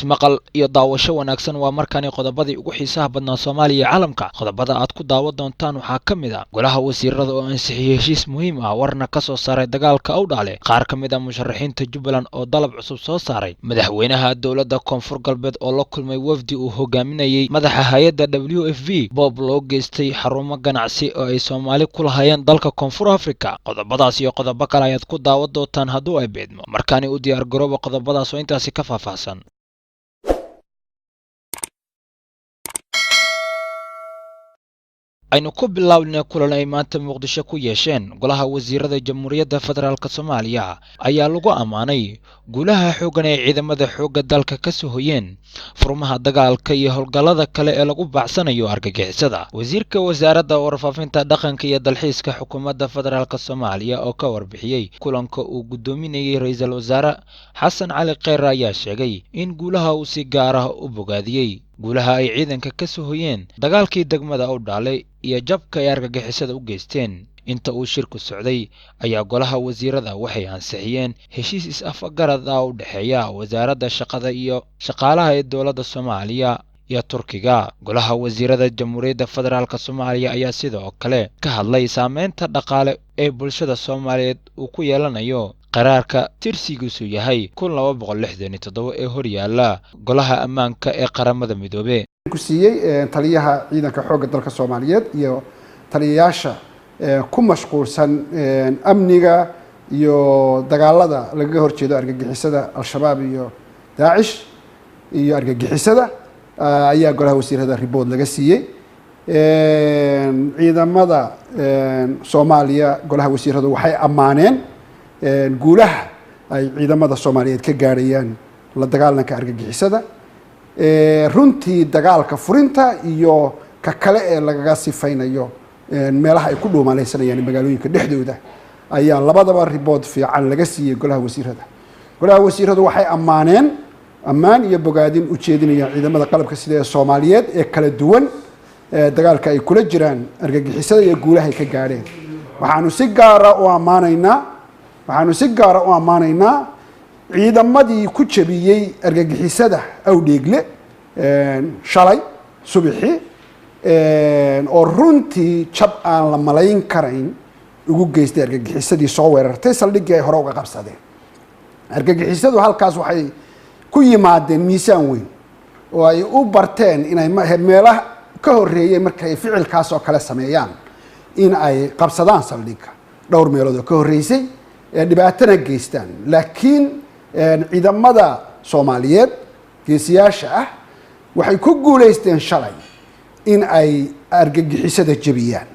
ismaqal iyo daawasho wanaagsan waa markani qodobadii ugu xiisaha badnaa Soomaaliya iyo caalamka. Qodobada aad ku daawan doontaan waxaa ka mid ah golaha wasiirada oo ansixiyay heshiis muhiim ah warna ka soo saaray dagaalka u dhacay qaar ka mid ah musharaxiinta Jubbaland oo dalab cusub soo saaray madaxweynaha dowladda Koonfur Galbeed oo la kulmay wafdi uu hogaaminayay madaxa hay'adda WFP Bob loo geystay xarumo ganacsi oo ay Soomaali ku lahaayeen dalka Koonfur Afrika. Qodobadaas iyo qodobo kale ayaad ku daawan doontaan hadduu ay beedmo markani u diyaar garooba qodobadaas oo intaasi ka faahfaahsan. aynu ku bilaabnay kulan ay maanta Muqdisho ku yeesheen golaha wasiirada Jamhuuriyadda Federaalka Soomaaliya ayaa lagu amaanay guulaha xooggan ee ciidamada xoogga dalka ka soo hoyeen furmaha dagaalka iyo howlgallada kale ee lagu baacsanayo argagixisada. Wasiirka Wasaaradda Warfaafinta Dhaqanka iyo Dalxiiska Xukuumadda Federaalka Soomaaliya oo ka warbixiyay kulanka uu gudoominayay Ra'iisul Wasaare Xasan Cali Kheyre ayaa sheegay in guulaha uu si gaar ah u bogaadiyay guulaha ay ciidanka ka soo hoyeen dagaalkii degmada u dhacay iyo jabka ay argagixisada u geysteen. inta uu shirku socday ayaa golaha wasiirada waxay ansixiyeen heshiis is-afgarad ah u dhexeeya wasaaradda shaqada iyo shaqaalaha ee dowladda Soomaaliya iyo Turkiga. Golaha wasiirada Jamhuuriyadda Federaalka Soomaaliya ayaa sidoo kale ka hadlay saameynta dhaqaale ee bulshada Soomaaliyeed uu ku yeelanayo qaraarka tirsigiisu yahay 1267 ee horyaala golaha ammaanka ee qaramada midoobay ku siiyay taliyaha ciidanka xoogga dalka Soomaaliyeed iyo taliyayaasha ku mashquulsan amniga iyo dagaalada laga horjeedo argagixisada al-shabaab iyo Daesh iyo argagixisada ayaa golaha wasiirada report laga siiyay. ciidamada Soomaaliya golaha wasiiradu waxay ammaaneen guulaha ay ciidamada Soomaaliyeed ka gaarayaan la dagaalanka argagixisada. runtii dagaalka furinta iyo ka kale ee lagaga sifaynayo meelaha ay ku dhuumalaysanayaan magaalooyinka dhexdooda ayaa labadaba report fiican laga siiyay golaha wasiirada. golaha wasiiradu waxay ammaan iyo bogaadin u jeedinayaan ciidamada qalabka sida ee Soomaaliyeed ee kala duwan dagaalka ay kula jiraan argagixisada iyo guulaha ay ka gaareen. waxaanu si gaar ah u ammaanaynaa ciidamadii ku jabiyay argagixisada awdheegle shalay subaxii oo runtii jab aan la malayn karayn ugu geystay argagixisadii soo weerartay saldhiggii ay hore uga qabsadeen. argagixisadu halkaas waxay ku yimaadeen miisaan weyn oo ay u barteen inay meelaha ka horeeyay markay ficilkaas oo kale sameeyaan in ay qabsadaan saldhigga dhowr meelood oo ka horeysay dhibaatana geystaan. laakiin ciidamada Soomaaliyeed geesiyaasha ah waxay ku guuleysteen shalay in ay argagixisada jabiyaan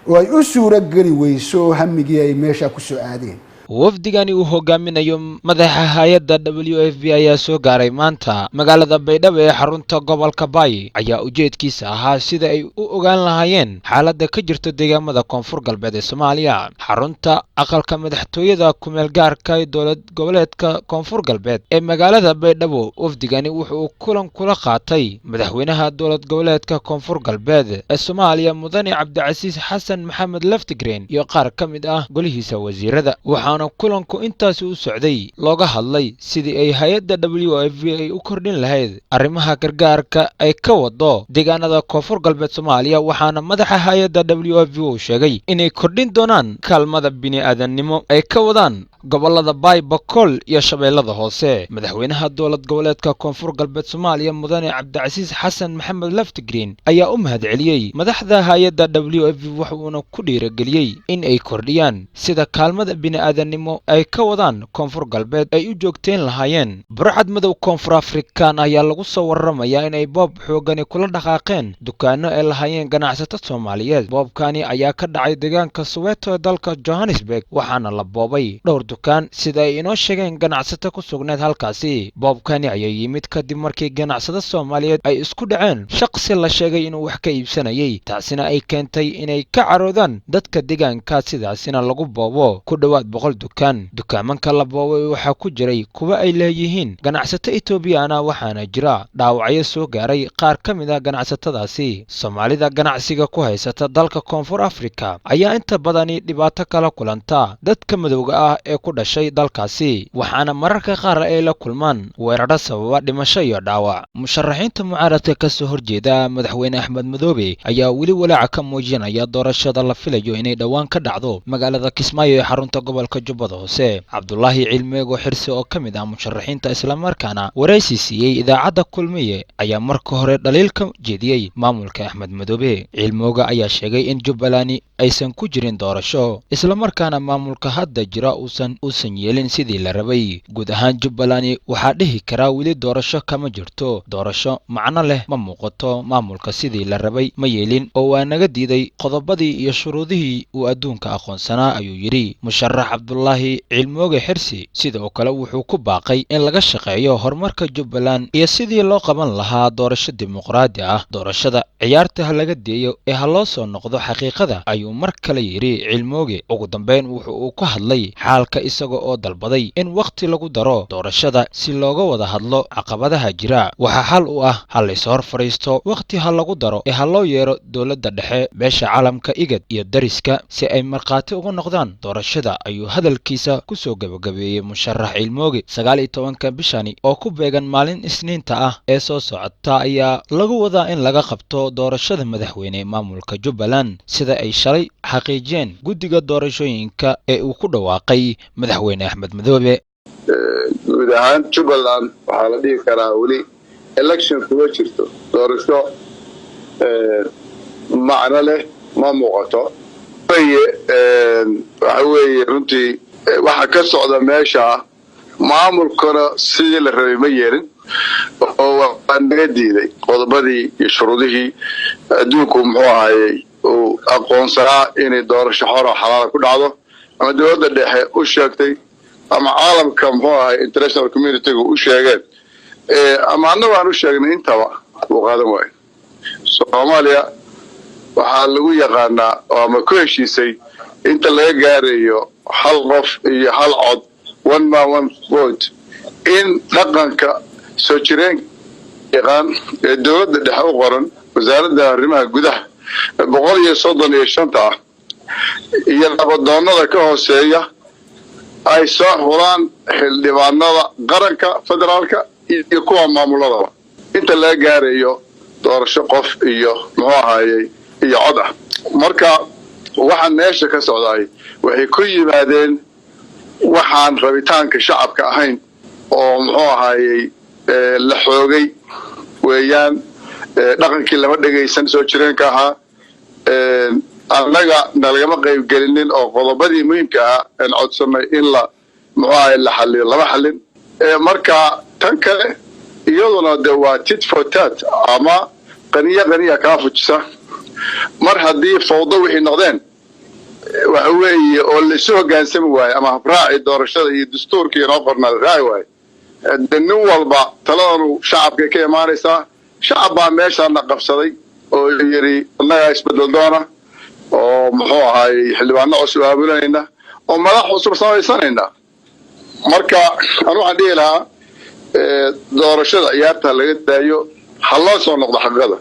oo ay u suura geli weyso hamigii ay meesha ku soo aadeen. wafdigani uu hogaaminayo madaxa hay'adda WFP ayaa soo gaaray maanta magaalada Baydhabo ee xarunta gobolka Bay ayaa ujeedkiisa ahaa sida ay u ogaan lahaayeen xaaladda ka jirta deegaamada Koonfur Galbeed ee Soomaaliya. xarunta aqalka madaxtooyada ku meel gaarka ee dowlad goboleedka Koonfur Galbeed ee magaalada Baydhabo wafdigani wuxuu kulan kula qaatay madaxweynaha dowlad goboleedka Koonfur Galbeed ee Soomaaliya Mudane Cabdicasiis Xasan Maxamed Laftigreen iyo qaar ka mid ah golihiisa wasiirada. waxaana kulanku intaasi u socday looga hadlay sidii ay hay'adda WFP ay u kordhin lahayd arrimaha gargaarka ay ka wado deegaanada Koonfur Galbeed Soomaaliya. waxaana madaxa hay'adda WFP uu sheegay inay kordhin doonaan kaalmada bini'aadanimo ay ka wadaan gobolada Bay, Bakool iyo Shabeellada Hoose. madaxweynaha dowlad goboleedka Koonfur Galbeed Soomaaliya Mudane Cabdicasiis Xasan Maxamed Laftigreen ayaa u mahadceliyay madaxda hay'adda WFP wuxuuna ku dhiirigeliyay in ay kordhiyaan sida kaalmada bini'aadanimo ay ka wadaan Koonfur Galbeed ay u joogteen lahaayeen. burcad madow Koonfur Afrikaan ayaa lagu soo waramayaa inay boob xoogani kula dhaqaaqeen dukaano ay lahaayeen ganacsato Soomaaliyeed. boobkani ayaa ka dhacay deegaanka Soweto ee dalka Johannesburg waxaana la boobay dhowr dukaan sida ay inoo sheegeen ganacsato ku sugnayd halkaasi. boobkani ayaa yimid kadib markii ganacsado Soomaaliyeed ay isku dhaceen shaqsi la sheegay inuu wax ka iibsanayay, taasina ay keentay inay ka caroodaan dadka deegaanka sidaasina lagu boobo ku dhawaad 100 boqol dukaan. Dukaamanka la boobay waxaa ku jiray kuwa ay leeyihiin ganacsato Itoobiyaan ah, waxaana jira dhaawacyo soo gaaray qaar ka mid ah ganacsatadaasi. Soomaalida ganacsiga ku haysata dalka Koonfur Afrika ayaa inta badani dhibaato kala kulanta dadka madowga ah ee ku dhashay dalkaasi, waxaana mararka qaar ay la kulmaan weeraro sababa dhimasho iyo dhaawac. Musharaxiinta mucaaradka ka soo horjeeda madaxweyne Axmed Madoobe ayaa weli walaac ka muujinaya doorashada la filayo inay dhawaan ka dhacdo magaalada Kismaayo ee xarunta gobolka Jubbada Hoose. Cabdullaahi Cilmeego Xirsi oo ka mid ah musharaxiinta isla markaana waraysi siiyey idaacadda Kulmiye ayaa marka hore dhaliil ka jeediyey maamulka Axmed Madoobe. Cilmooga ayaa sheegay in Jubbaland aysan ku jirin doorasho, isla markaana maamulka hadda jira uusan yeelin sidii la rabay. Guud ahaan Jubbaland waxaa dhihi karaa weli doorasho kama jirto. Doorasho macno leh ma muuqato, maamulka sidii la rabay ma yeelin oo waa naga diiday qodobadii iyo shuruudihii uu adduunka aqoonsanaa, ayuu yidhi musharax Cabdullaahi Cilmooge Xirsi. Sidoo kale wuxuu ku baaqay in laga shaqeeyo horumarka Jubbaland iyo sidii loo qaban lahaa doorasho dimuqraadi ah. Doorashada ciyaarta ha laga deeyo ee ha loo soo noqdo xaqiiqada, ayuu mar kale yidhi Cilmooge. Ugu dambeyn wuxuu ka hadlay xaalka isaga oo dalbaday in waqti lagu daro doorashada si looga wada hadlo caqabadaha jira. Waxaa xal u ah ha la is hor fadhiisto, waqti ha lagu daro ee ha loo yeero dowladda dhexe, beesha caalamka, IGAD iyo dariska si ay markhaati uga noqdaan doorashada, ayuu hadalkiisa ku soo gabagabeeyey musharax Cilmooge. 19 bishani oo ku beegan maalin Isniinta ah ee soo socota ayaa lagu wadaa in laga qabto doorashada madaxweyne maamulka Jubbaland sida ay shalay xaqiijiyeen guddiga doorashooyinka ee uu ku dhawaaqay madaxweyne Axmed Madoobe. guud ahaan Jubbaland waxaa la dhihi karaa weli election kuma jirto, doorasho macno leh ma muuqato. waxa weeye runtii waxa ka socda meesha maamulkana sidii la rabay ma yeelin oo waa naga diiday qodobadii iyo shuruudihii adduunku muxuu ahaayey uu aqoonsanaa inay doorasho xor oo xalaal ku dhacdo, ama dowladda dhexe u sheegtay ama caalamka muxuu ahaay international community-gu u sheegeen ama annagu aan u sheegnay, intaba uu qaadan waayo. Soomaaliya waxaa lagu yaqaanaa ama ku heshiisay inta laga gaarayo hal qof iyo hal cod, one man one vote, in dhaqanka soo jireen yaqaan ee dowladda dhexe u qoran wasaaradda arrimaha gudaha 135 ah iyo nabadoonnada ka hooseeya ay soo xulaan xildhibaanada qaranka federaalka iyo kuwa maamuladaba inta laga gaarayo doorasho qof iyo muxuu ahaayey iyo cod ah. Marka waxaan meesha ka socday waxay ku yimaadeen waxaan rabitaanka shacabka ahayn oo muxuu ahaayey la xoogay weeyaan. Dhaqankii lama dhageysan soo jireenka ahaa, annaga nalagama qayb gelinin oo qodobadii muhiimka ah aan codsanay in la muxuu ahaayey la xalliyo lama xallin. Marka tan kale iyaduna de waa tit for tat ama qaniya kaa fujisa. Mar haddii fawdo wixii noqdeen waxa weeye oo la soo hogaansami waayo ama habraaci doorashada iyo dastuurkii inoo qornaa raaci waayo, nin walba taladanu shacabka ka imaanaysaa. shacab baa meeshaana qabsaday oo yidhi annagaa isbedel doona oo muxuu ahaayey xildhibaano cusub aabulanayna oo madax cusub samaysanayna. marka anu waxaan dhihi lahaa doorashada ciyaarta laga daayo, ha loo soo noqdo xaqiiqada.